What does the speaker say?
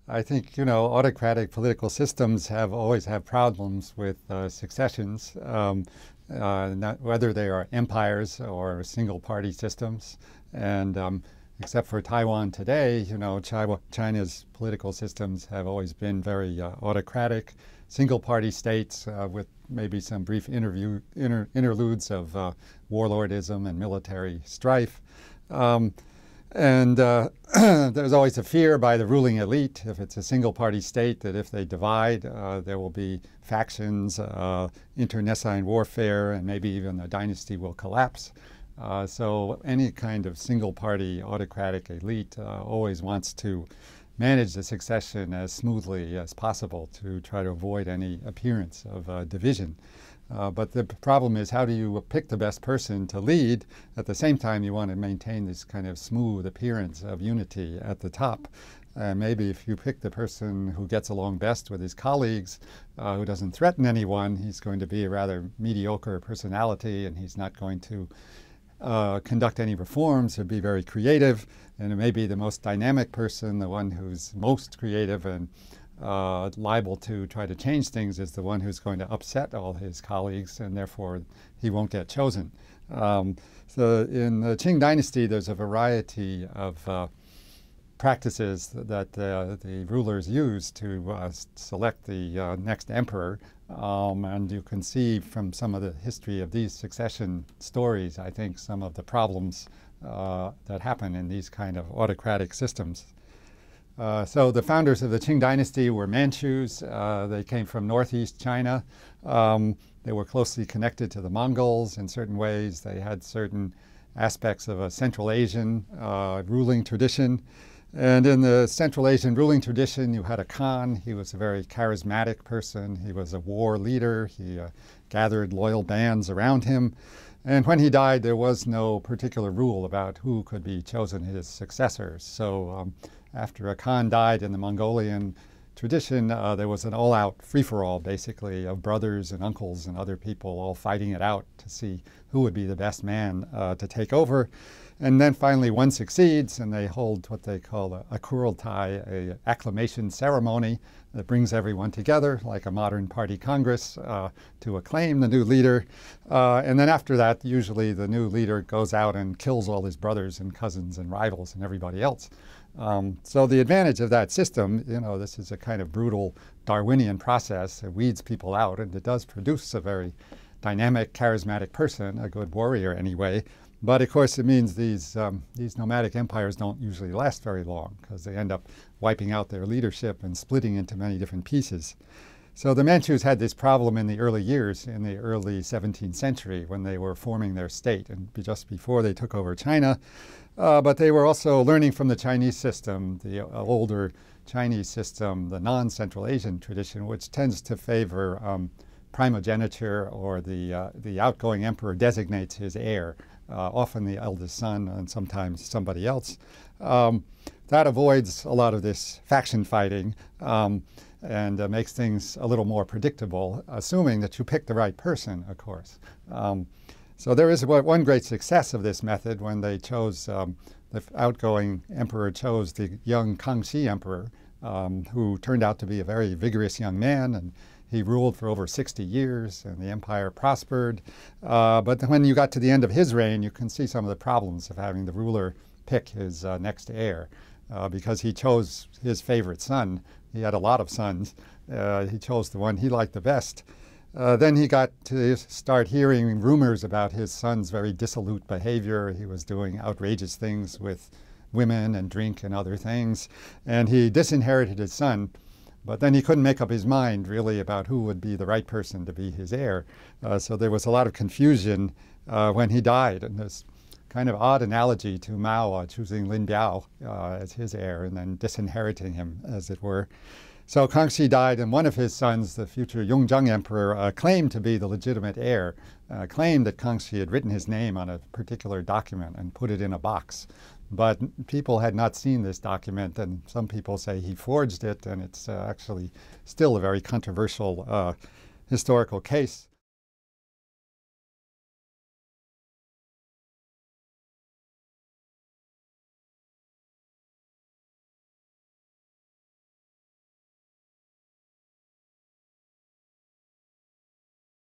I think, you know, autocratic political systems have always have problems with successions, whether they are empires or single party systems. And except for Taiwan today, you know, China's political systems have always been very autocratic, single party states with maybe some brief interludes of warlordism and military strife. And there's always a fear by the ruling elite, if it's a single party state, that if they divide, there will be factions, internecine warfare, and maybe even the dynasty will collapse. So any kind of single party autocratic elite always wants to manage the succession as smoothly as possible to try to avoid any appearance of division. But the problem is, how do you pick the best person to lead? At the same time, you want to maintain this kind of smooth appearance of unity at the top. Maybe if you pick the person who gets along best with his colleagues, who doesn't threaten anyone, he's going to be a rather mediocre personality, and he's not going to conduct any reforms or be very creative. And it may be the most dynamic person, the one who's most creative and liable to try to change things, is the one who's going to upset all his colleagues, and therefore he won't get chosen. So in the Qing dynasty, there's a variety of practices that the rulers use to select the next emperor. And you can see from some of the history of these succession stories, I think, some of the problems that happen in these kind of autocratic systems. So the founders of the Qing dynasty were Manchus. They came from northeast China. They were closely connected to the Mongols in certain ways. They had certain aspects of a Central Asian ruling tradition. And in the Central Asian ruling tradition, you had a Khan. He was a very charismatic person. He was a war leader. He gathered loyal bands around him. And when he died, there was no particular rule about who could be chosen his successors. So after a Khan died in the Mongolian tradition, there was an all-out free-for-all, basically, of brothers and uncles and other people all fighting it out to see who would be the best man to take over. And then finally one succeeds, and they hold what they call a Kurultai, an acclamation ceremony that brings everyone together, like a modern party congress, to acclaim the new leader. And then after that, usually the new leader goes out and kills all his brothers and cousins and rivals and everybody else. So the advantage of that system, you know, this is a kind of brutal Darwinian process. It weeds people out, and it does produce a very dynamic, charismatic person, a good warrior anyway. But of course, it means these nomadic empires don't usually last very long, because they end up wiping out their leadership and splitting into many different pieces. So the Manchus had this problem in the early years, in the early 17th century, when they were forming their state, and just before they took over China. But they were also learning from the Chinese system, the older Chinese system, the non-Central Asian tradition, which tends to favor primogeniture, or the outgoing emperor designates his heir, often the eldest son and sometimes somebody else. That avoids a lot of this faction fighting and makes things a little more predictable, assuming that you pick the right person, of course. So there is one great success of this method when they chose, the outgoing emperor chose the young Kangxi emperor, who turned out to be a very vigorous young man, and he ruled for over 60 years, and the empire prospered. But when you got to the end of his reign, you can see some of the problems of having the ruler pick his next heir, because he chose his favorite son. He had a lot of sons. He chose the one he liked the best. Then he got to start hearing rumors about his son's very dissolute behavior. He was doing outrageous things with women and drink and other things. And he disinherited his son. But then he couldn't make up his mind, really, about who would be the right person to be his heir. So there was a lot of confusion when he died. And there's kind of odd analogy to Mao choosing Lin Biao as his heir and then disinheriting him, as it were. So Kangxi died, and one of his sons, the future Yongzheng emperor, claimed to be the legitimate heir, claimed that Kangxi had written his name on a particular document and put it in a box. But people had not seen this document, and some people say he forged it, and it's actually still a very controversial historical case.